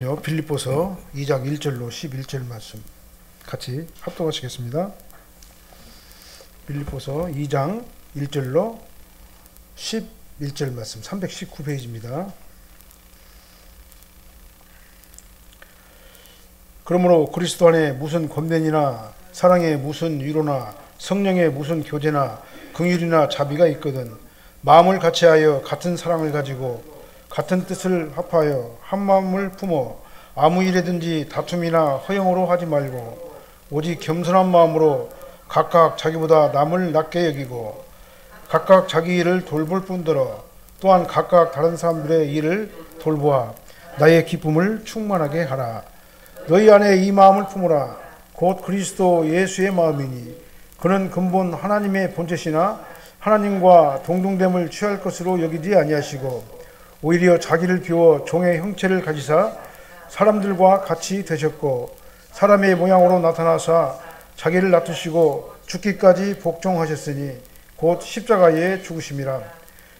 빌립보서 2장 1절로 11절 말씀 같이 합독하시겠습니다. 빌립보서 2장 1절로 11절 말씀 319페이지입니다. 그러므로 그리스도 안에 무슨 권면이나 사랑의 무슨 위로나 성령의 무슨 교제나 긍휼이나 자비가 있거든 마음을 같이하여 같은 사랑을 가지고 같은 뜻을 합하여 한 마음을 품어 아무 일에든지 다툼이나 허영으로 하지 말고 오직 겸손한 마음으로 각각 자기보다 남을 낮게 여기고 각각 자기 일을 돌볼 뿐더러 또한 각각 다른 사람들의 일을 돌보아 나의 기쁨을 충만하게 하라. 너희 안에 이 마음을 품으라. 곧 그리스도 예수의 마음이니 그는 근본 하나님의 본체시나 하나님과 동등됨을 취할 것으로 여기지 아니하시고 오히려 자기를 비워 종의 형체를 가지사 사람들과 같이 되셨고 사람의 모양으로 나타나사 자기를 낮추시고 죽기까지 복종하셨으니 곧 십자가에 죽으심이라.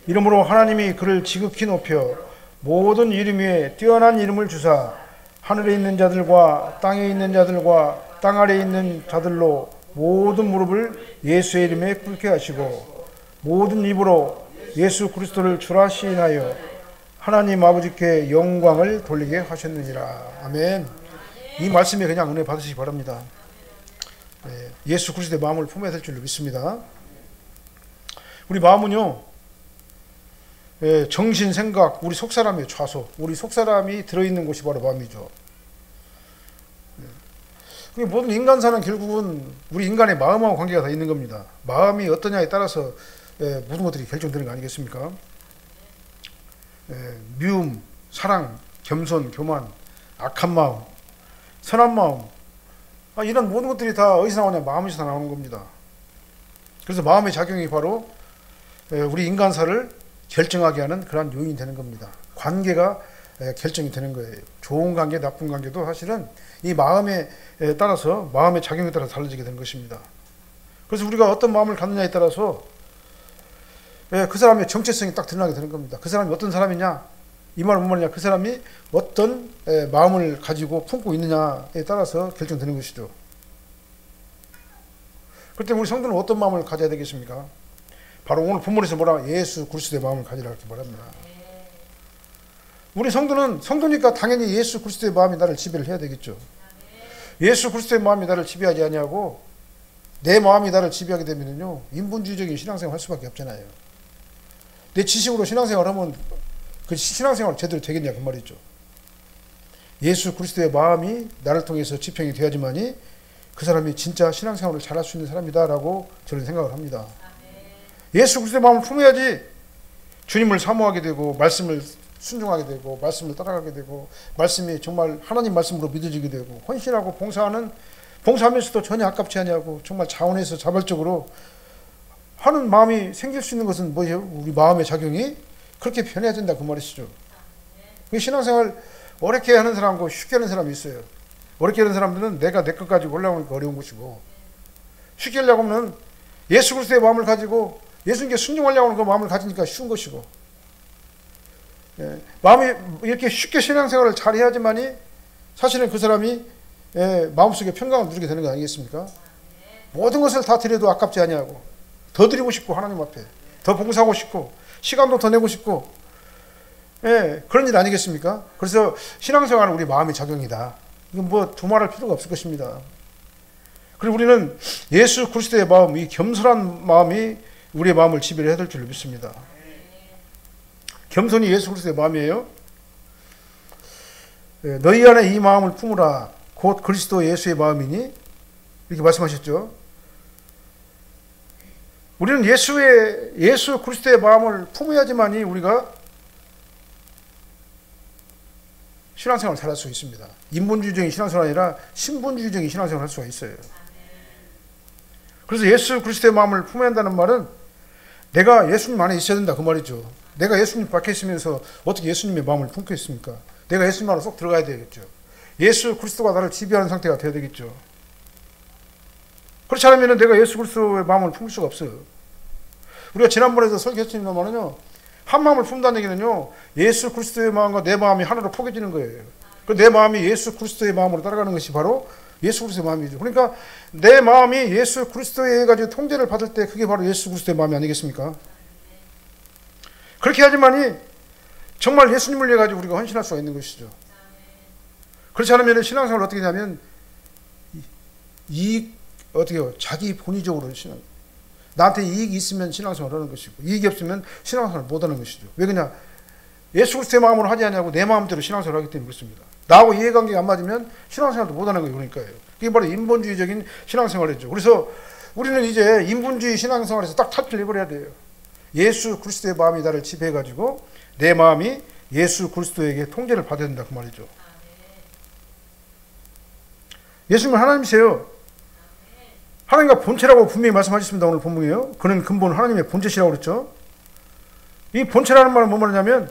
이러므로 하나님이 그를 지극히 높여 모든 이름 위에 뛰어난 이름을 주사 하늘에 있는 자들과 땅에 있는 자들과 땅 아래에 있는 자들로 모든 무릎을 예수의 이름에 꿇게 하시고 모든 입으로 예수 그리스도를 주라 시인하여 하나님 아버지께 영광을 돌리게 하셨느니라. 아멘. 이 말씀에 그냥 은혜 받으시기 바랍니다. 예수 그리스도의 마음을 품어야 될 줄로 믿습니다. 우리 마음은요, 정신, 생각, 우리 속사람의 좌소, 우리 속사람이 들어있는 곳이 바로 마음이죠. 모든 인간사는 결국은 우리 인간의 마음하고 관계가 다 있는 겁니다. 마음이 어떠냐에 따라서 모든 것들이 결정되는 거 아니겠습니까? 미움, 사랑, 겸손, 교만, 악한 마음, 선한 마음, 이런 모든 것들이 다 어디서 나오냐? 마음에서 나오는 겁니다. 그래서 마음의 작용이 바로 우리 인간사를 결정하게 하는 그러한 요인이 되는 겁니다. 관계가 결정이 되는 거예요. 좋은 관계, 나쁜 관계도 사실은 이 마음에 따라서, 마음의 작용에 따라서 달라지게 되는 것입니다. 그래서 우리가 어떤 마음을 갖느냐에 따라서 그 사람의 정체성이 딱 드러나게 되는 겁니다. 그 사람이 어떤 사람이냐? 이 말은 무슨 말이냐? 그 사람이 어떤 마음을 가지고 품고 있느냐에 따라서 결정되는 것이죠. 그때 우리 성도는 어떤 마음을 가져야 되겠습니까? 바로 오늘 본문에서 뭐라? 예수 그리스도의 마음을 가지라 이렇게 말합니다. 우리 성도는 성도니까 당연히 예수 그리스도의 마음이 나를 지배를 해야 되겠죠. 예수 그리스도의 마음이 나를 지배하지 아니하고 내 마음이 나를 지배하게 되면요, 인본주의적인 신앙생활 할 수밖에 없잖아요. 내 지식으로 신앙생활을 하면 그 신앙생활 제대로 되겠냐 그 말이죠. 예수 그리스도의 마음이 나를 통해서 지평이 되어야지만이 그 사람이 진짜 신앙생활을 잘할 수 있는 사람이다라고 저는 생각을 합니다. 예수 그리스도의 마음을 품어야지 주님을 사모하게 되고 말씀을 순종하게 되고 말씀을 따라가게 되고 말씀이 정말 하나님 말씀으로 믿어지게 되고 헌신하고 봉사하면서도 전혀 아깝지 않냐고 정말 자원해서 자발적으로 하는 마음이 생길 수 있는 것은 뭐예요? 우리 마음의 작용이 그렇게 변해야 된다 그 말이시죠. 신앙생활 어렵게 하는 사람하고 쉽게 하는 사람이 있어요. 어렵게 하는 사람들은 내가 내 것 가지고 올라오니까 어려운 것이고, 쉽게 하려고 하면 예수 그리스도의 마음을 가지고 예수님께 순종하려고 하는 그 마음을 가지니까 쉬운 것이고, 마음이 이렇게 쉽게 신앙생활을 잘 해야지만이 사실은 그 사람이 마음속에 평강을 누리게 되는 거 아니겠습니까? 모든 것을 다 드려도 아깝지 아니하고 더 드리고 싶고 하나님 앞에 더 봉사하고 싶고 시간도 더 내고 싶고 그런 일 아니겠습니까? 그래서 신앙생활은 우리 마음의 작용이다. 이건 뭐 두말할 필요가 없을 것입니다. 그리고 우리는 예수 그리스도의 마음, 이 겸손한 마음이 우리의 마음을 지배를 해야 될 줄 믿습니다. 겸손이 예수 그리스도의 마음이에요. 너희 안에 이 마음을 품으라. 곧 그리스도 예수의 마음이니 이렇게 말씀하셨죠. 우리는 예수 그리스도의 마음을 품어야지만이 우리가 신앙생활을 잘할 수 있습니다. 인본주의적인 신앙생활이 아니라 신본주의적인 신앙생활을 할 수가 있어요. 그래서 예수 그리스도의 마음을 품어야 한다는 말은 내가 예수님 안에 있어야 된다 그 말이죠. 내가 예수님 밖에 있으면서 어떻게 예수님의 마음을 품겠습니까? 내가 예수님 안으로 쏙 들어가야 되겠죠. 예수 그리스도가 나를 지배하는 상태가 되어야 되겠죠. 그렇지 않으면 내가 예수 그리스도의 마음을 품을 수가 없어요. 우리가 지난번에도 설교했습니다만은요, 한 마음을 품다는 얘기는요, 예수 그리스도의 마음과 내 마음이 하나로 포개지는 거예요. 내 마음이 예수 그리스도의 마음으로 따라가는 것이 바로 예수 그리스도의 마음이죠. 그러니까 내 마음이 예수 그리스도에 가지고 통제를 받을 때 그게 바로 예수 그리스도의 마음이 아니겠습니까? 그렇게 하지만이 정말 예수님을 위해 가지고 우리가 헌신할 수가 있는 것이죠. 그렇지 않으면 신앙생활을 어떻게 하냐면 어떻게요? 자기 본의적으로 나한테 이익이 있으면 신앙생활을 하는 것이고 이익이 없으면 신앙생활을 못 하는 것이죠. 왜 그러냐? 예수 그리스도의 마음으로 하지 않냐고 내 마음대로 신앙생활을 하기 때문에 그렇습니다. 나하고 이해관계가 안 맞으면 신앙생활도 못 하는 거예요. 그러니까요. 그게 바로 인본주의적인 신앙생활이죠. 그래서 우리는 이제 인본주의 신앙생활에서 딱 탈피를 해버려야 돼요. 예수 그리스도의 마음이 나를 지배해가지고 내 마음이 예수 그리스도에게 통제를 받아야 된다 그 말이죠. 예수님은 하나님이세요. 하나님과 본체라고 분명히 말씀하셨습니다. 오늘 본문이에요. 그는 근본 하나님의 본체시라고 그랬죠. 이 본체라는 말은 뭐 말이냐면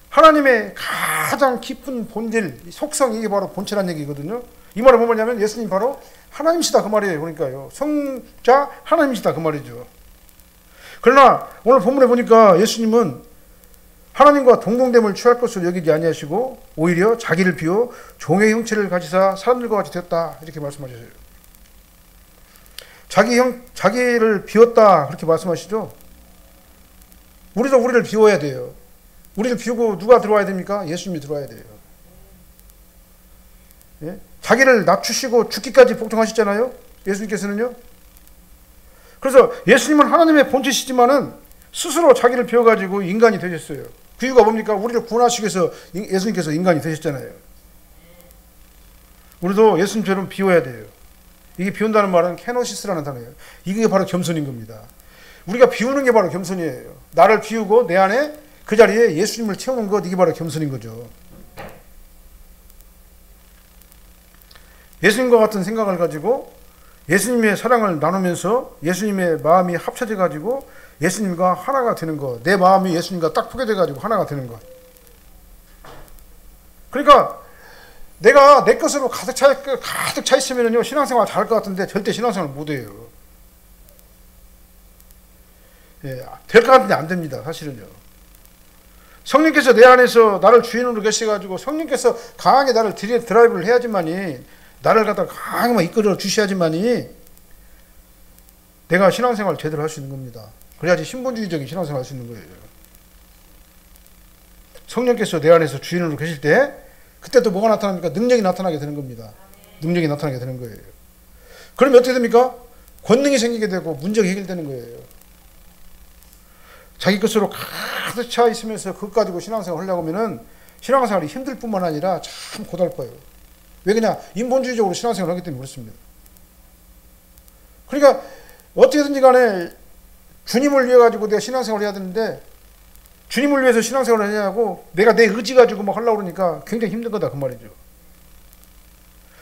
하나님의 가장 깊은 본질, 속성, 이게 바로 본체란 얘기거든요. 이 말은 뭐 말이냐면 예수님 바로 하나님이시다 그 말이에요. 그러니까요. 성자 하나님이시다 그 말이죠. 그러나 오늘 본문에 보니까 예수님은 하나님과 동등됨을 취할 것으로 여기지 아니하시고 오히려 자기를 비워 종의 형체를 가지사 사람들과 같이 되었다 이렇게 말씀하셨어요. 자기를 비웠다 그렇게 말씀하시죠. 우리도 우리를 비워야 돼요. 우리를 비우고 누가 들어와야 됩니까? 예수님이 들어와야 돼요. 예? 자기를 낮추시고 죽기까지 복종하셨잖아요. 예수님께서는요. 그래서 예수님은 하나님의 본체시지만은 스스로 자기를 비워가지고 인간이 되셨어요. 그 이유가 뭡니까? 우리를 구원하시기 위해서 예수님께서 인간이 되셨잖아요. 우리도 예수님처럼 비워야 돼요. 이게 비운다는 말은 케노시스라는 단어예요. 이게 바로 겸손인 겁니다. 우리가 비우는 게 바로 겸손이에요. 나를 비우고 내 안에 그 자리에 예수님을 채우는 것, 이게 바로 겸손인 거죠. 예수님과 같은 생각을 가지고 예수님의 사랑을 나누면서 예수님의 마음이 합쳐져 가지고 예수님과 하나가 되는 것, 내 마음이 예수님과 딱 포개져 가지고 하나가 되는 것. 그러니까 내가 내 것으로 가득 차 있으면요 신앙생활 잘할 것 같은데 절대 신앙생활 못 해요. 예, 될 것 같은데 안 됩니다. 사실은요. 성령께서 내 안에서 나를 주인으로 계셔가지고 성령께서 강하게 나를 드라이브를 해야지만이 나를 갖다가 강하게 이끌어 주셔야지만이 내가 신앙생활을 제대로 할 수 있는 겁니다. 그래야지 신본주의적인 신앙생활을 할 수 있는 거예요. 성령께서 내 안에서 주인으로 계실 때 그때 또 뭐가 나타납니까? 능력이 나타나게 되는 겁니다. 능력이 나타나게 되는 거예요. 그러면 어떻게 됩니까? 권능이 생기게 되고 문제가 해결되는 거예요. 자기 것으로 가득 차 있으면서 그것 가지고 신앙생활 하려고 하면은 신앙생활이 힘들 뿐만 아니라 참 고달퍼요. 왜 그냥 인본주의적으로 신앙생활을 하기 때문에 그렇습니다. 그러니까 어떻게든지 간에 주님을 위해 가지고 내가 신앙생활을 해야 되는데 주님을 위해서 신앙생활을 하냐고 내가 내 의지 가지고 막 하려고 그러니까 굉장히 힘든 거다 그 말이죠.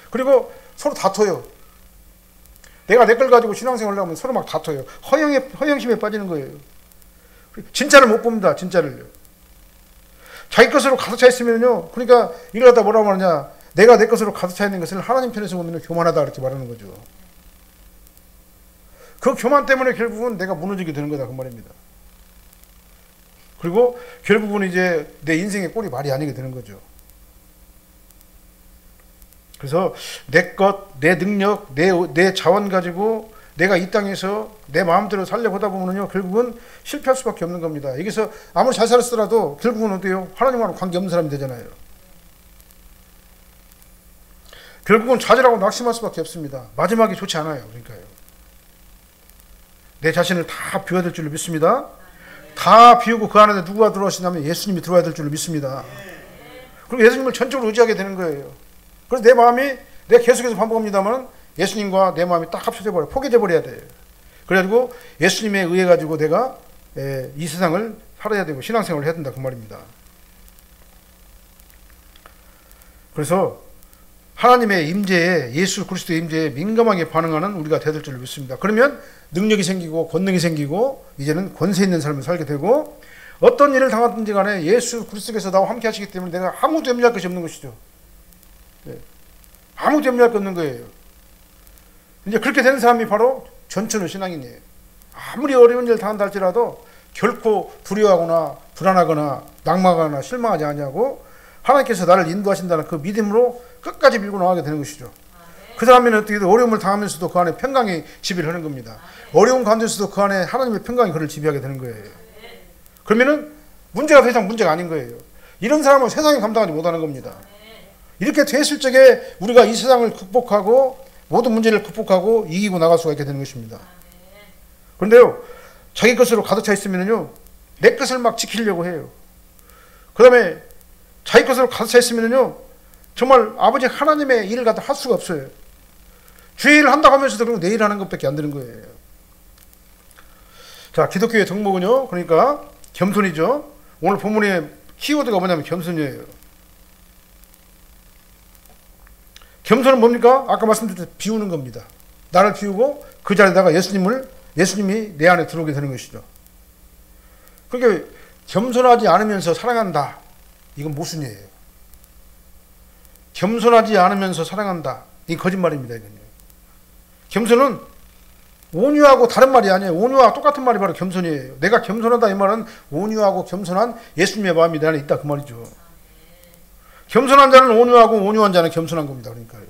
그리고 서로 다퉈요. 내가 내 걸 가지고 신앙생활을 하면 서로 막 다퉈요. 허영심에 빠지는 거예요. 진짜를 못 봅니다. 진짜를요. 자기 것으로 가득 차 있으면요. 그러니까 이걸 갖다 뭐라고 하느냐. 내가 내 것으로 가득 차 있는 것을 하나님 편에서 보면 교만하다 이렇게 말하는 거죠. 그 교만 때문에 결국은 내가 무너지게 되는 거다 그 말입니다. 그리고 결국은 이제 내 인생의 꼴이 말이 아니게 되는 거죠. 그래서 내 것, 내 능력, 내 자원 가지고 내가 이 땅에서 내 마음대로 살려보다 보면요 결국은 실패할 수밖에 없는 겁니다. 여기서 아무리 잘 살았더라도 결국은 어때요? 하나님과는 관계없는 사람이 되잖아요. 결국은 좌절하고 낙심할 수밖에 없습니다. 마지막이 좋지 않아요. 그러니까요. 내 자신을 다 비워야 될 줄로 믿습니다. 다 비우고 그 안에 누구가 들어오시냐면 예수님이 들어와야 될 줄로 믿습니다. 그리고 예수님을 전적으로 의지하게 되는 거예요. 그래서 내 마음이 내가 계속해서 반복합니다만 예수님과 내 마음이 딱 합쳐져 버려 포개져 버려야 돼요. 그래가지고 예수님에 의해 가지고 내가 이 세상을 살아야 되고 신앙생활을 해야 된다 그 말입니다. 그래서 하나님의 임재에 예수 그리스도의 임재에 민감하게 반응하는 우리가 되될 줄로 믿습니다. 그러면 능력이 생기고 권능이 생기고 이제는 권세 있는 삶을 살게 되고 어떤 일을 당하든지 간에 예수 그리스도께서 나와 함께 하시기 때문에 내가 아무도 염려할 것이 없는 것이죠. 네. 아무도 염려할 게 없는 거예요. 이제 그렇게 된 사람이 바로 전천후 신앙인이에요. 아무리 어려운 일을 당한다 할지라도 결코 두려워하거나 불안하거나 낙망하거나 실망하지 않냐고 하나님께서 나를 인도하신다는 그 믿음으로 끝까지 밀고 나가게 되는 것이죠. 그 사람은 어떻게 어려움을 당하면서도 그 안에 평강이 지배를 하는 겁니다. 어려움 가운데서도 그 안에 하나님의 평강이 그를 지배하게 되는 거예요. 그러면은 문제가 더 이상 문제가 아닌 거예요. 이런 사람은 세상이 감당하지 못하는 겁니다. 이렇게 됐을 적에 우리가 이 세상을 극복하고 모든 문제를 극복하고 이기고 나갈 수가 있게 되는 것입니다. 그런데요, 자기 것으로 가득 차 있으면요, 내 것을 막 지키려고 해요. 그 다음에 자기 것으로 가득 차 있으면요, 정말 아버지 하나님의 일을 갖다 할 수가 없어요. 주의 일을 한다고 하면서도 그리고 내 일 하는 것밖에 안 되는 거예요. 자, 기독교의 덕목은요, 그러니까 겸손이죠. 오늘 본문의 키워드가 뭐냐면 겸손이에요. 겸손은 뭡니까? 아까 말씀드렸듯이 비우는 겁니다. 나를 비우고 그 자리에다가 예수님이 내 안에 들어오게 되는 것이죠. 그러니까 겸손하지 않으면서 사랑한다. 이건 모순이에요. 겸손하지 않으면서 사랑한다. 이게 거짓말입니다. 이건요. 겸손은 온유하고 다른 말이 아니에요. 온유와 똑같은 말이 바로 겸손이에요. 내가 겸손하다 이 말은 온유하고 겸손한 예수님의 마음이 내 안에 있다 그 말이죠. 겸손한 자는 온유하고 온유한 자는 겸손한 겁니다. 그러니까요.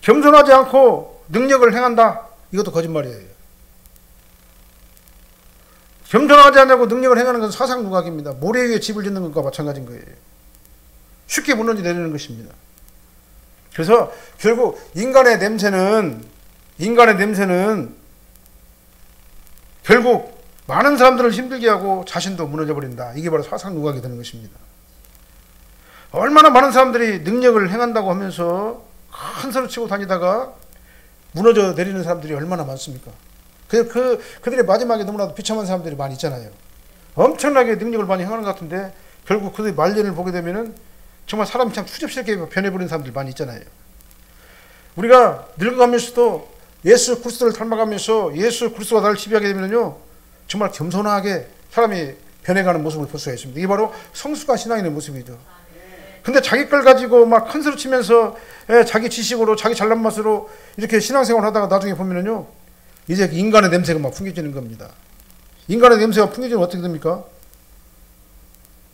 겸손하지 않고 능력을 행한다. 이것도 거짓말이에요. 겸손하지 않고 능력을 행하는 것은 사상누각입니다. 모래 위에 집을 짓는 것과 마찬가지인 거예요. 쉽게 무너져 내리는 것입니다. 그래서 결국 인간의 냄새는 결국 많은 사람들을 힘들게 하고 자신도 무너져 버린다. 이게 바로 사상누각이 되는 것입니다. 얼마나 많은 사람들이 능력을 행한다고 하면서 큰 소리 치고 다니다가 무너져 내리는 사람들이 얼마나 많습니까? 그들의 마지막에 너무나도 비참한 사람들이 많이 있잖아요. 엄청나게 능력을 많이 행하는 것 같은데 결국 그들의 말년을 보게 되면은 정말 사람이 참 추접스럽게 변해버리는 사람들 많이 있잖아요. 우리가 늙어가면서도 예수 그리스도를 닮아가면서 예수 그리스도가 나를 지배하게 되면요, 정말 겸손하게 사람이 변해가는 모습을 볼 수가 있습니다. 이게 바로 성숙한 신앙인의 모습이죠. 근데 자기 걸 가지고 막 큰 소리 치면서 자기 지식으로 자기 잘난 맛으로 이렇게 신앙생활을 하다가 나중에 보면은요, 이제 인간의 냄새가 막 풍겨지는 겁니다. 인간의 냄새가 풍겨지면 어떻게 됩니까?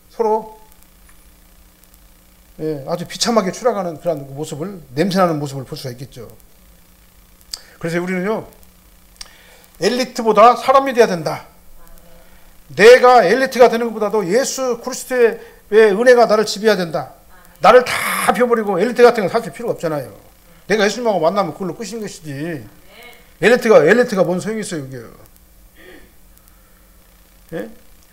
서로 아주 비참하게 추락하는 그런 모습을, 냄새나는 모습을 볼 수가 있겠죠. 그래서 우리는요, 엘리트보다 사람이 돼야 된다. 내가 엘리트가 되는 것보다도 예수 그리스도의 은혜가 나를 지배해야 된다. 나를 다 비워버리고 엘리트 같은 건 사실 필요가 없잖아요. 내가 예수님하고 만나면 그걸로 끝인 것이지. 엘리트가 뭔 소용이 있어요, 이게. 예?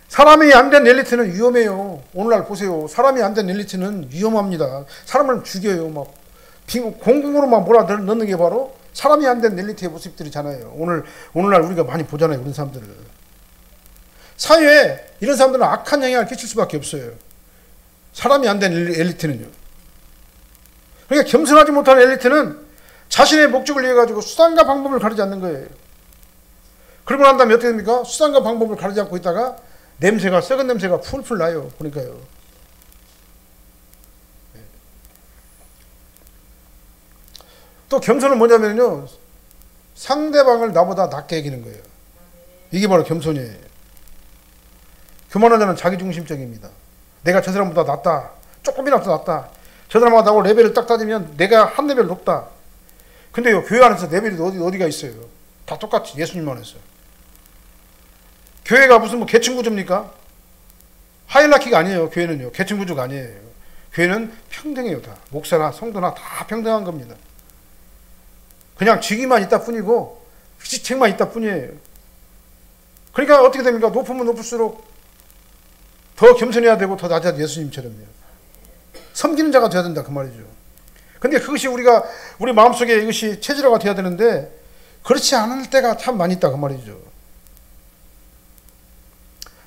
사람이 안 된 엘리트는 위험해요. 오늘날 보세요. 사람이 안 된 엘리트는 위험합니다. 사람을 죽여요. 막 공공으로 막 몰아넣는 게 바로 사람이 안 된 엘리트의 모습들이잖아요. 오늘날 우리가 많이 보잖아요, 그런 사람들을. 사회에 이런 사람들은 악한 영향을 끼칠 수밖에 없어요. 사람이 안 된 엘리트는요. 그러니까 겸손하지 못한 엘리트는 자신의 목적을 위해 가지고 수단과 방법을 가리지 않는 거예요. 그러고 난 다음에 어떻게 됩니까? 수단과 방법을 가리지 않고 있다가 썩은 냄새가 풀풀 나요. 그러니까요. 또 겸손은 뭐냐면요, 상대방을 나보다 낮게 여기는 거예요. 이게 바로 겸손이에요. 교만한 자는 자기중심적입니다. 내가 저 사람보다 낫다. 조금이라도 낫다. 저 사람하고 나하고 레벨을 딱 따지면 내가 한 레벨 높다. 근데요, 교회 안에서 레벨이 어디가 있어요? 다 똑같이 예수님 안에서. 교회가 무슨 뭐 계층구조입니까? 하이라키가 아니에요. 교회는요, 계층구조가 아니에요. 교회는 평등해요. 다 목사나 성도나 다 평등한 겁니다. 그냥 직위만 있다 뿐이고 직책만 있다 뿐이에요. 그러니까 어떻게 됩니까? 높으면 높을수록 더 겸손해야 되고 더 낮아야 예수님처럼요. 섬기는 자가 되어야 된다 그 말이죠. 근데 그것이 우리 마음속에 이것이 체질화가 되어야 되는데 그렇지 않을 때가 참 많이 있다 그 말이죠.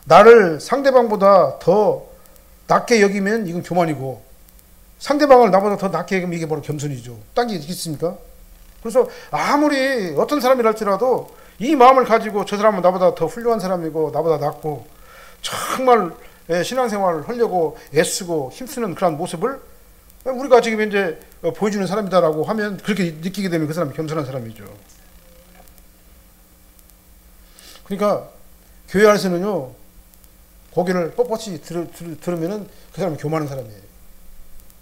나를 상대방보다 더 낮게 여기면 이건 교만이고, 상대방을 나보다 더 낮게 여기면 이게 바로 겸손이죠. 딴 게 있겠습니까? 그래서 아무리 어떤 사람이랄지라도 이 마음을 가지고 저 사람은 나보다 더 훌륭한 사람이고 나보다 낫고 정말 신앙생활을 하려고 애쓰고 힘쓰는 그런 모습을 우리가 지금 이제 보여주는 사람이다라고 하면, 그렇게 느끼게 되면 그 사람이 겸손한 사람이죠. 그러니까 교회 안에서는요, 고개를 뻣뻣이 들으면은 그 사람이 교만한 사람이에요.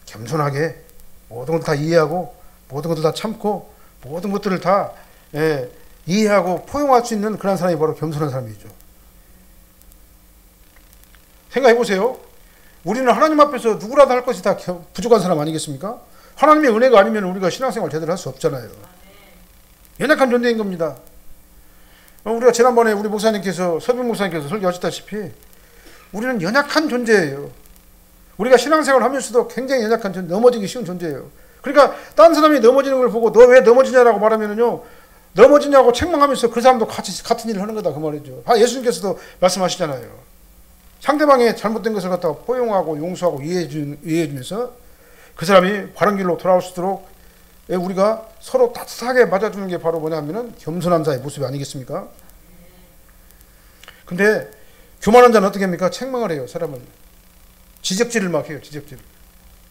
겸손하게 모든 것을 다 이해하고 모든 것을 다 참고 모든 것들을 다 이해하고 포용할 수 있는 그런 사람이 바로 겸손한 사람이죠. 생각해 보세요. 우리는 하나님 앞에서 누구라도 할 것이 다 부족한 사람 아니겠습니까? 하나님의 은혜가 아니면 우리가 신앙생활 제대로 할 수 없잖아요. 연약한 존재인 겁니다. 우리가 지난번에 우리 목사님께서 서빙 목사님께서 설교하셨다시피 우리는 연약한 존재예요. 우리가 신앙생활 하면서도 굉장히 연약한 존재, 넘어지기 쉬운 존재예요. 그러니까 다른 사람이 넘어지는 걸 보고 너 왜 넘어지냐라고 말하면은요, 넘어지냐고 책망하면서 그 사람도 같은 일을 하는 거다 그 말이죠. 예수님께서도 말씀하시잖아요. 상대방의 잘못된 것을 갖다가 포용하고 용서하고 이해해주면서 그 사람이 바른 길로 돌아올 수 있도록 우리가 서로 따뜻하게 맞아주는 게 바로 뭐냐면은 겸손한 자의 모습이 아니겠습니까? 근데 교만한 자는 어떻게 합니까? 책망을 해요, 사람을. 지적질을 막 해요, 지적질.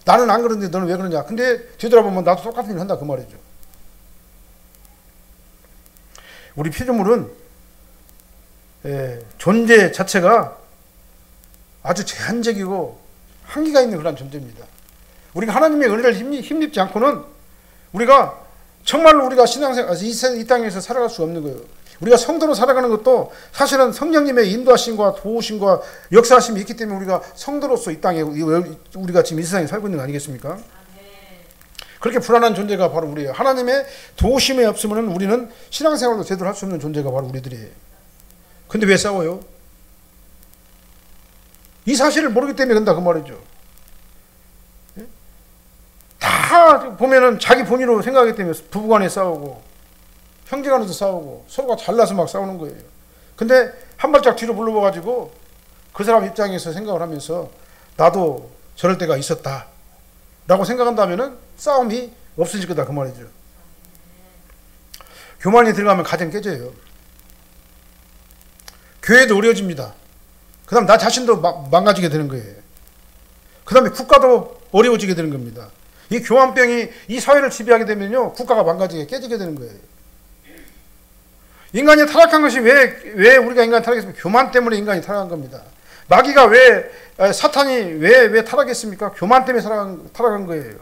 나는 안 그런데 너는 왜 그러냐. 근데 뒤돌아보면 나도 똑같은 일을 한다 그 말이죠. 우리 피조물은 존재 자체가 아주 제한적이고 한계가 있는 그런 존재입니다. 우리가 하나님의 은혜를 힘입지 않고는 우리가 정말로 우리가 신앙생활 이 땅에서 살아갈 수 없는 거예요. 우리가 성도로 살아가는 것도 사실은 성령님의 인도하심과 도우심과 역사하심이 있기 때문에 우리가 성도로서 이 땅에 우리가 지금 이 세상에 살고 있는 거 아니겠습니까? 그렇게 불안한 존재가 바로 우리예요. 하나님의 도우심이 없으면 우리는 신앙생활도 제대로 할 수 없는 존재가 바로 우리들이에요. 근데 왜 싸워요? 이 사실을 모르기 때문에 그런다 그 말이죠. 다 보면은 자기 본의로 생각하기 때문에 부부간에 싸우고 형제간에도 싸우고 서로가 잘나서 막 싸우는 거예요. 근데 한 발짝 뒤로 물러봐가지고 그 사람 입장에서 생각을 하면서 나도 저럴 때가 있었다 라고 생각한다면은 싸움이 없어질 거다 그 말이죠. 교만이 들어가면 가정 깨져요. 교회도 어려워집니다. 그 다음 나 자신도 망가지게 되는 거예요. 그 다음에 국가도 어려워지게 되는 겁니다. 이 교만병이 이 사회를 지배하게 되면요, 국가가 망가지게 깨지게 되는 거예요. 인간이 타락한 것이 왜 우리가 인간이 타락했습니까? 교만 때문에 인간이 타락한 겁니다. 마귀가 사탄이 왜 타락했습니까? 교만 때문에 타락한 거예요.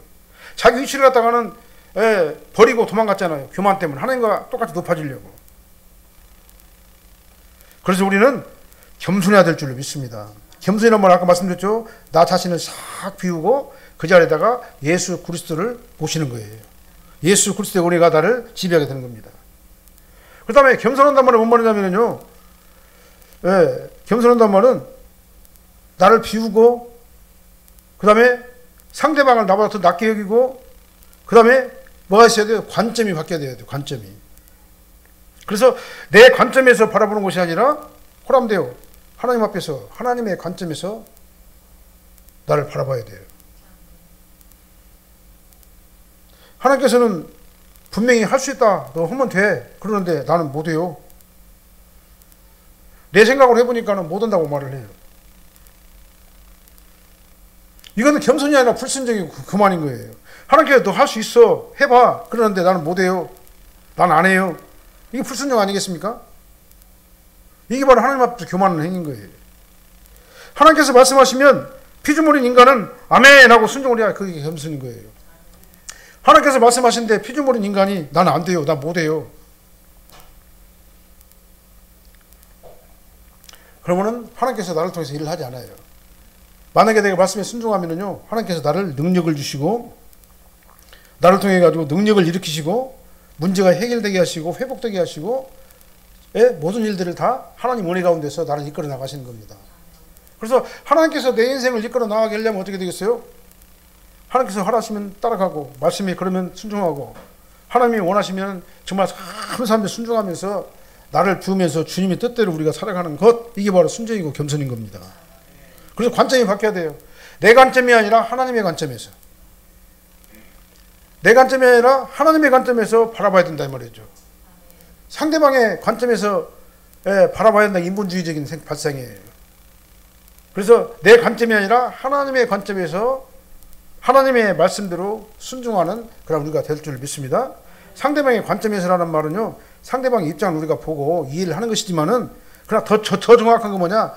자기 위치를 갖다가는 버리고 도망갔잖아요. 교만 때문에. 하나님과 똑같이 높아지려고. 그래서 우리는 겸손해야 될 줄 믿습니다. 겸손이란 말 아까 말씀드렸죠. 나 자신을 싹 비우고 그 자리에다가 예수 그리스도를 모시는 거예요. 예수 그리스도의 은혜가 나를 지배하게 되는 겁니다. 그 다음에 겸손한단 말은 뭔 말이냐면요, 겸손한단 말은 나를 비우고 그 다음에 상대방을 나보다 더 낮게 여기고 그 다음에 뭐가 있어야 돼요? 관점이 바뀌어야 돼요. 관점이. 그래서 내 관점에서 바라보는 것이 아니라 호람되어 하나님 앞에서 하나님의 관점에서 나를 바라봐야 돼요. 하나님께서는 분명히 할 수 있다. 너 하면 돼. 그러는데 나는 못해요. 내 생각으로 해보니까는 못한다고 말을 해요. 이거는 겸손이 아니라 불순종이고 그만인 거예요. 하나님께서 너 할 수 있어. 해봐. 그러는데 나는 못해요. 난 안 해요. 이게 불순종 아니겠습니까? 이게 바로 하나님 앞에서 교만한 행위인 거예요. 하나님께서 말씀하시면 피조물인 인간은 아멘 하고 순종을 해야 그게 겸손인 거예요. 하나님께서 말씀하시는데 피조물인 인간이 나는 안 돼요. 나 못해요. 그러면은 하나님께서 나를 통해서 일을 하지 않아요. 만약에 내가 말씀에 순종하면은요, 하나님께서 나를 능력을 주시고 나를 통해 가지고 능력을 일으키시고 문제가 해결되게 하시고 회복되게 하시고 모든 일들을 다 하나님 은혜 가운데서 나를 이끌어 나가시는 겁니다. 그래서 하나님께서 내 인생을 이끌어 나가게 하려면 어떻게 되겠어요? 하나님께서 하라시면 따라가고 말씀이 그러면 순종하고 하나님이 원하시면 정말 감사하며 순종하면서 나를 비우면서 주님의 뜻대로 우리가 살아가는 것, 이게 바로 순종이고 겸손인 겁니다. 그래서 관점이 바뀌어야 돼요. 내 관점이 아니라 하나님의 관점에서, 내 관점이 아니라 하나님의 관점에서 바라봐야 된다 이 말이죠. 상대방의 관점에서 바라봐야 된다, 인본주의적인 발상이에요. 그래서 내 관점이 아니라 하나님의 관점에서 하나님의 말씀대로 순종하는 그런 우리가 될 줄 믿습니다. 상대방의 관점에서라는 말은요, 상대방의 입장을 우리가 보고 이해를 하는 것이지만은 그러나 더 정확한 건 뭐냐,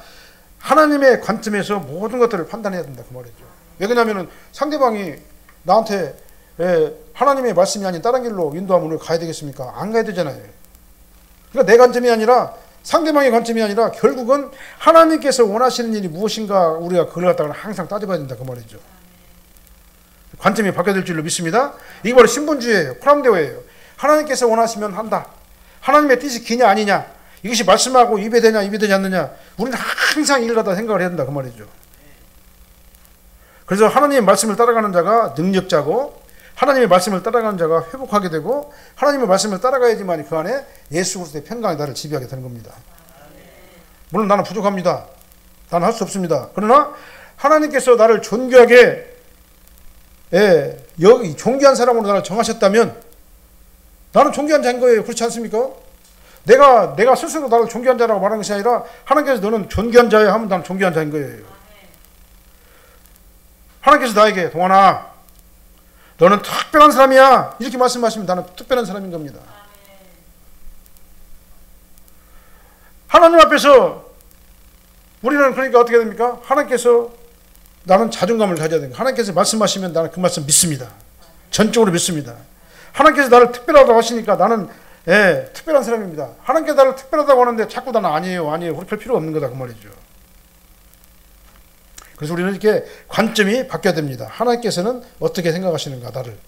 하나님의 관점에서 모든 것들을 판단해야 된다 그 말이죠. 왜 그러냐면은 상대방이 나한테 하나님의 말씀이 아닌 다른 길로 인도하면 우리가 가야 되겠습니까? 안 가야 되잖아요. 그러니까 내 관점이 아니라 상대방의 관점이 아니라 결국은 하나님께서 원하시는 일이 무엇인가 우리가 그걸 갖다가 항상 따져봐야 된다 그 말이죠. 관점이 바뀌어야 될 줄로 믿습니다. 이게 바로 신분주의예요. 코람데오예요. 하나님께서 원하시면 한다. 하나님의 뜻이 기냐 아니냐, 이것이 말씀하고 입에 되냐 입에 되지 않느냐, 우리는 항상 이걸 갖다 생각을 해야 된다 그 말이죠. 그래서 하나님의 말씀을 따라가는 자가 능력자고, 하나님의 말씀을 따라가는 자가 회복하게 되고, 하나님의 말씀을 따라가야지만 그 안에 예수 그리스도의 평강이 나를 지배하게 되는 겁니다. 물론 나는 부족합니다. 나는 할 수 없습니다. 그러나 하나님께서 나를 존귀하게 여기 존귀한 사람으로 나를 정하셨다면 나는 존귀한 자인 거예요. 그렇지 않습니까? 내가 스스로 나를 존귀한 자라고 말하는 것이 아니라 하나님께서 너는 존귀한 자야 하면 나는 존귀한 자인 거예요. 하나님께서 나에게 동환아 너는 특별한 사람이야 이렇게 말씀하시면 나는 특별한 사람인 겁니다. 하나님 앞에서 우리는 그러니까 어떻게 됩니까? 하나님께서 나는 자존감을 가져야 됩니다. 하나님께서 말씀하시면 나는 그 말씀 믿습니다. 전적으로 믿습니다. 하나님께서 나를 특별하다고 하시니까 나는 특별한 사람입니다. 하나님께서 나를 특별하다고 하는데 자꾸 나는 아니에요 그렇게 할 필요 없는 거다 그 말이죠. 그래서 우리는 이렇게 관점이 바뀌어야 됩니다. 하나님께서는 어떻게 생각하시는가 나를.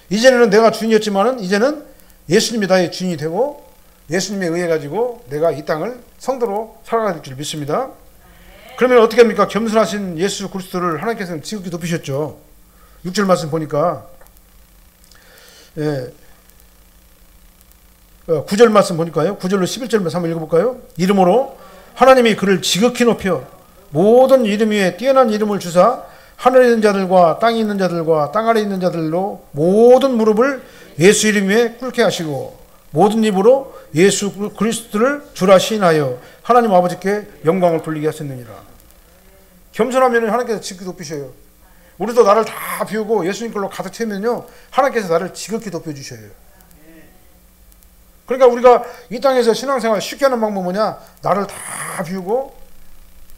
이제는 내가 주인이었지만은 이제는 예수님이 나의 주인이 되고 예수님에 의해 가지고 내가 이 땅을 성도로 살아가야 될 줄 믿습니다. 그러면 어떻게 합니까? 겸손하신 예수 그리스도를 하나님께서는 지극히 높이셨죠. 6절 말씀 보니까 9절 말씀 보니까요. 9절로 11절 말씀 한번 읽어볼까요? 이름으로 하나님이 그를 지극히 높여 모든 이름 위에 뛰어난 이름을 주사 하늘에 있는 자들과 땅에 있는 자들과 땅 아래에 있는 자들로 모든 무릎을 예수 이름 위에 꿇게 하시고 모든 입으로 예수 그리스도를 주라 시인하여 하나님 아버지께 영광을 돌리게 하셨느니라. 겸손하면 하나님께서 지극히 높이셔요. 우리도 나를 다 비우고 예수님 걸로 가득 채우면요 하나님께서 나를 지극히 높여주셔요. 그러니까 우리가 이 땅에서 신앙생활 쉽게 하는 방법은 뭐냐? 나를 다 비우고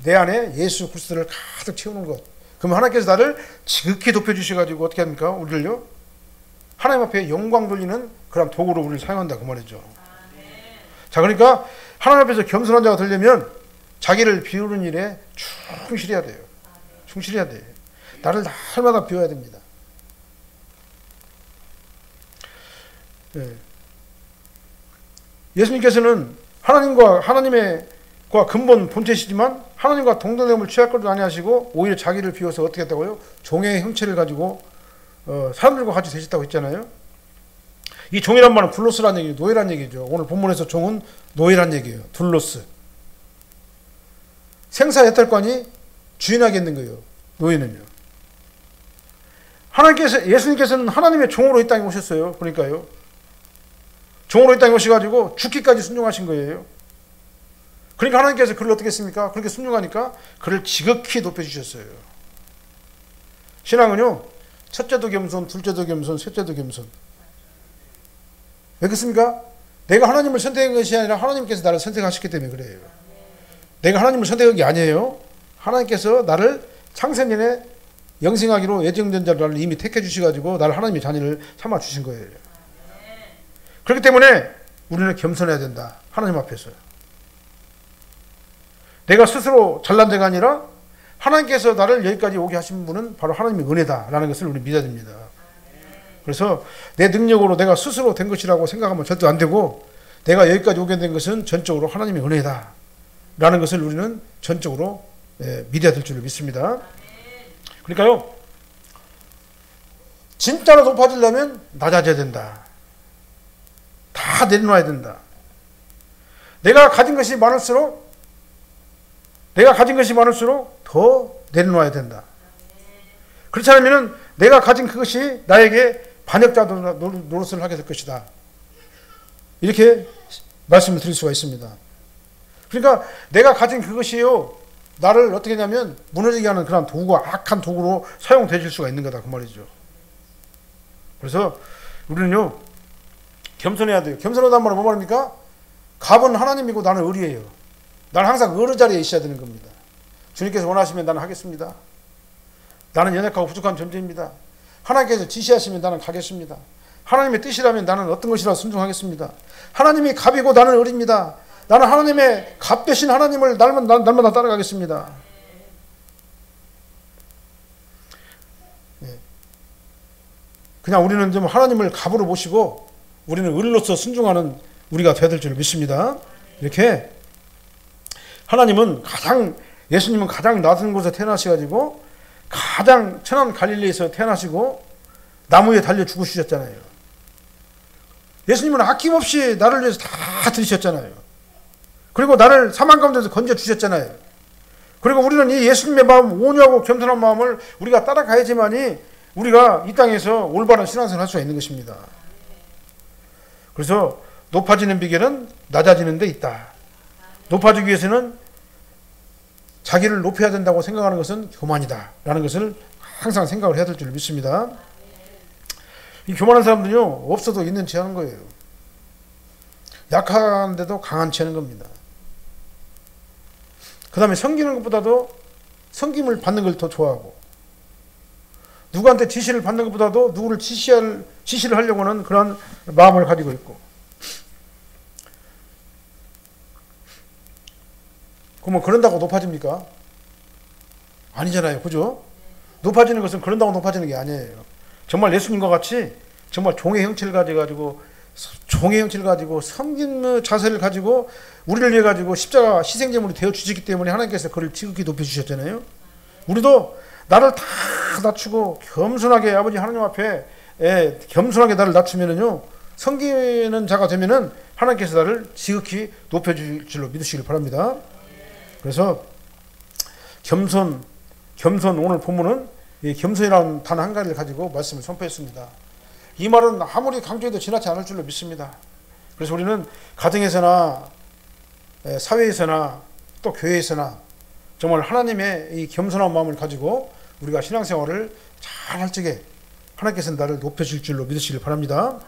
내 안에 예수 그리스도를 가득 채우는 것. 그러면 하나님께서 나를 지극히 높여주셔가지고 어떻게 합니까? 우리를요 하나님 앞에 영광 돌리는 그런 도구로 우리를 사용한다 그 말이죠. 자, 그러니까 하나님 앞에서 겸손한 자가 되려면 자기를 비우는 일에 충실해야 돼요. 충실해야 돼요. 나를 날마다 비워야 됩니다. 예수님께서는 하나님의 근본 본체시지만 하나님과 동등됨을 취할 것도 아니하시고 오히려 자기를 비워서 어떻게 했다고요? 종의 형체를 가지고 사람들과 같이 되셨다고 했잖아요. 이 종이란 말은 둘로스라는 얘기예요. 노예란 얘기죠. 오늘 본문에서 종은 노예란 얘기예요. 둘로스. 생사해탈관이 주인하겠는 거예요. 노예는요. 예수님께서는 하나님의 종으로 이 땅에 오셨어요. 그러니까요. 종으로 이 땅에 오셔가지고 죽기까지 순종하신 거예요. 그러니까 하나님께서 그를 어떻게 했습니까? 그렇게 순종하니까 그를 지극히 높여주셨어요. 신앙은요, 첫째도 겸손, 둘째도 겸손, 셋째도 겸손. 왜 그렇습니까? 내가 하나님을 선택한 것이 아니라 하나님께서 나를 선택하셨기 때문에 그래요. 내가 하나님을 선택한 게 아니에요. 하나님께서 나를 창세년에 영생하기로 예정된 자를 나를 이미 택해 주셔가지고 나를 하나님의 자녀를 삼아 주신 거예요. 그렇기 때문에 우리는 겸손해야 된다. 하나님 앞에서. 내가 스스로 잘난 데가 아니라 하나님께서 나를 여기까지 오게 하신 분은 바로 하나님의 은혜다라는 것을 우리 믿어야 됩니다. 그래서 내 능력으로 내가 스스로 된 것이라고 생각하면 절대 안 되고 내가 여기까지 오게 된 것은 전적으로 하나님의 은혜다라는 것을 우리는 전적으로 믿어야 될 줄 믿습니다. 그러니까요, 진짜로 높아지려면 낮아져야 된다. 다 내려놔야 된다. 내가 가진 것이 많을수록 더 내려놔야 된다. 그렇지 않으면 내가 가진 그것이 나에게 반역자 노릇을 하게 될 것이다. 이렇게 말씀을 드릴 수가 있습니다. 그러니까 내가 가진 그것이요, 나를 어떻게 하냐면 무너지게 하는 그런 도구가 악한 도구로 사용되실 수가 있는 거다 그 말이죠. 그래서 우리는요 겸손해야 돼요. 겸손하다는 말은 뭐 말입니까? 갑은 하나님이고 나는 을이에요. 나는 항상 어느 자리에 있어야 되는 겁니다. 주님께서 원하시면 나는 하겠습니다. 나는 연약하고 부족한 존재입니다. 하나님께서 지시하시면 나는 가겠습니다. 하나님의 뜻이라면 나는 어떤 것이라도 순종하겠습니다. 하나님이 갑이고 나는 을입니다. 나는 하나님의 갑 되신 하나님을 날마다 따라가겠습니다. 그냥 우리는 좀 하나님을 갑으로 모시고 우리는 을로서 순종하는 우리가 되어야 될 줄 믿습니다. 이렇게 하나님은 예수님은 가장 낮은 곳에 태어나셔가지고 가장 천한 갈릴리에서 태어나시고 나무에 달려 죽으셨잖아요. 예수님은 아낌없이 나를 위해서 다 들으셨잖아요. 그리고 나를 사망 가운데서 건져 주셨잖아요. 그리고 우리는 이 예수님의 마음, 온유하고 겸손한 마음을 우리가 따라가야지만이 우리가 이 땅에서 올바른 신앙생활을 할 수가 있는 것입니다. 그래서 높아지는 비결은 낮아지는 데 있다. 높아지기 위해서는 자기를 높여야 된다고 생각하는 것은 교만이다 라는 것을 항상 생각을 해야 될 줄 믿습니다. 이 교만한 사람들은요, 없어도 있는 채 하는 거예요. 약한데도 강한 채 하는 겁니다. 그 다음에 섬기는 것보다도 섬김을 받는 걸 더 좋아하고, 누구한테 지시를 받는 것보다도 누구를 지시를 하려고 하는 그런 마음을 가지고 있고, 그러면 그런다고 높아집니까? 아니잖아요. 그죠? 높아지는 것은 그런다고 높아지는 게 아니에요. 정말 예수님과 같이 정말 종의 형체를 가지고 섬기는 자세를 가지고 우리를 위해 가지고 십자가 희생제물이 되어 주시기 때문에 하나님께서 그를 지극히 높여 주셨잖아요. 우리도 나를 다 낮추고 겸손하게 아버지 하나님 앞에 겸손하게 나를 낮추면은요, 섬기는 자가 되면은 하나님께서 나를 지극히 높여 주실 줄로 믿으시길 바랍니다. 그래서 겸손 오늘 본문은 이 겸손이라는 단 한 가지를 가지고 말씀을 선포했습니다. 이 말은 아무리 강조해도 지나치 않을 줄로 믿습니다. 그래서 우리는 가정에서나 사회에서나 또 교회에서나 정말 하나님의 이 겸손한 마음을 가지고 우리가 신앙생활을 잘 할 적에 하나님께서 나를 높여줄 줄로 믿으시길 바랍니다.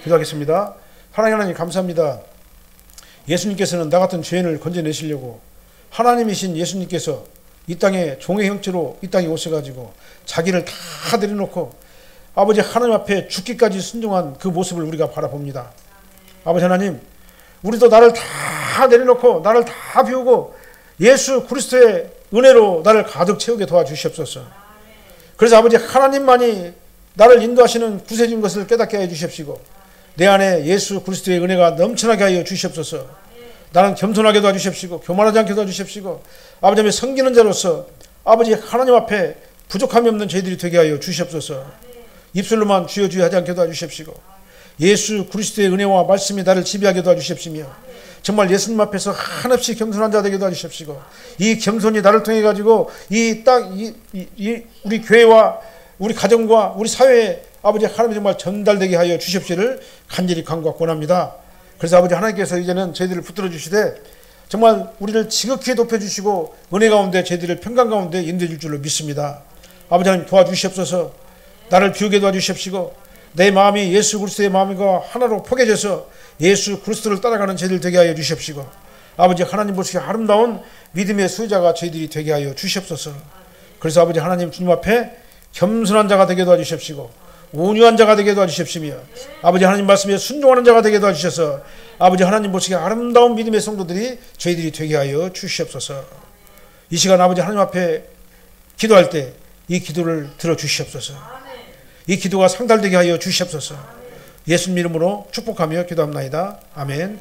기도하겠습니다. 하나님 감사합니다. 예수님께서는 나 같은 죄인을 건져내시려고 하나님이신 예수님께서 이 땅에 종의 형체로 이 땅에 오셔가지고 자기를 다 내려놓고 아버지 하나님 앞에 죽기까지 순종한 그 모습을 우리가 바라봅니다. 아버지 하나님, 우리도 나를 다 내려놓고 나를 다 비우고 예수 그리스도의 은혜로 나를 가득 채우게 도와주시옵소서. 그래서 아버지 하나님만이 나를 인도하시는 구세주인 것을 깨닫게 하여 주십시고, 내 안에 예수 그리스도의 은혜가 넘쳐나게 하여 주시옵소서. 나는 겸손하게 도와주십시고 교만하지 않게 도와주십시고, 아버지 앞에 섬기는 자로서 아버지 하나님 앞에 부족함이 없는 저희들이 되게 하여 주시옵소서. 입술로만 주여 주여 하지 않게 도와주십시고, 예수 그리스도의 은혜와 말씀이 나를 지배하게 도와주십시며, 정말 예수님 앞에서 한없이 겸손한 자 되게 도와주십시고, 이 겸손이 나를 통해 가지고 이 땅, 우리 교회와 우리 가정과 우리 사회에 아버지 하나님 정말 전달되게 하여 주십시오를 간절히 간구하고 원합니다. 그래서 아버지 하나님께서 이제는 저희들을 붙들어 주시되 정말 우리를 지극히 높여주시고 은혜 가운데 저희들을 평강 가운데 인도해 줄 줄로 믿습니다. 아버지 하나님 도와주시옵소서. 나를 비우게 도와주십시고, 내 마음이 예수 그리스도의 마음과 하나로 포개져서 예수 그리스도를 따라가는 저희들 되게 하여 주십시고, 아버지 하나님 보시기에 아름다운 믿음의 수혜자가 저희들이 되게 하여 주시옵소서. 그래서 아버지 하나님 주님 앞에 겸손한 자가 되게 도와주십시고, 온유한 자가 되게 도와주십시며, 아버지 하나님 말씀에 순종하는 자가 되게 도와주셔서 아버지 하나님 보시기에 아름다운 믿음의 성도들이 저희들이 되게 하여 주시옵소서. 이 시간 아버지 하나님 앞에 기도할 때 이 기도를 들어주시옵소서. 이 기도가 상달되게 하여 주시옵소서. 예수님 이름으로 축복하며 기도합나이다. 아멘.